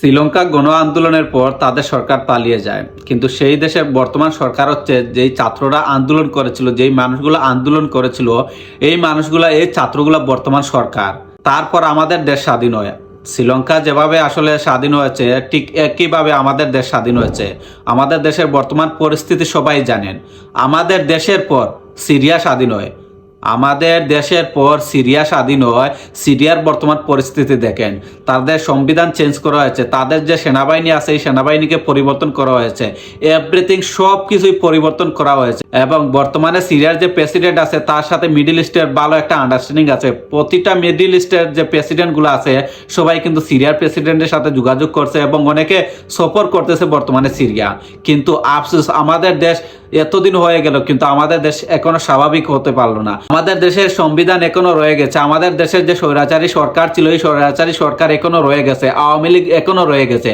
শ্রীলঙ্কা গণ আন্দোলনের পর তাদের সরকার পালিয়ে যায়, কিন্তু সেই দেশের বর্তমান সরকার হচ্ছে যেই ছাত্ররা আন্দোলন করেছিল, যেই মানুষগুলো আন্দোলন করেছিল, এই ছাত্রগুলো বর্তমান সরকার। তারপর আমাদের দেশ স্বাধীন হয়। শ্রীলঙ্কা যেভাবে আসলে স্বাধীন হয়েছে ঠিক একইভাবে আমাদের দেশ স্বাধীন হয়েছে। আমাদের দেশের বর্তমান পরিস্থিতি সবাই জানেন। আমাদের দেশের পর সিরিয়া স্বাধীন হয়। আমাদের দেশের পর সিরিয়া স্বাধীন হয়। সিরিয়ার বর্তমান পরিস্থিতি দেখেন, তাদের সংবিধান চেঞ্জ করা হয়েছে, তাদের যে সেনাবাহিনী আছে এই সেনাবাহিনীকে পরিবর্তন করা হয়েছে, এভরিথিং সব কিছুই পরিবর্তন করা হয়েছে। এবং বর্তমানে সিরিয়ার যে প্রেসিডেন্ট আছে তার সাথে মিডল ইস্টের ভালো একটা আন্ডারস্ট্যান্ডিং আছে। প্রতিটা মিডল ইস্টের যে প্রেসিডেন্টগুলো আছে সবাই কিন্তু সিরিয়ার প্রেসিডেন্টের সাথে যোগাযোগ করছে এবং অনেকে সফর করতেছে বর্তমানে সিরিয়া। কিন্তু আফসোস, আমাদের দেশ এতদিন হয়ে গেল কিন্তু আমাদের দেশ এখনো স্বাভাবিক হতে পারলো না। আমাদের দেশের সংবিধান এখনো রয়ে গেছে। আমাদের দেশের যে স্বৈরাচারী সরকার ছিল এই স্বৈরাচারী সরকার এখনো রয়ে গেছে। আওয়ামী লীগ এখনো রয়ে গেছে।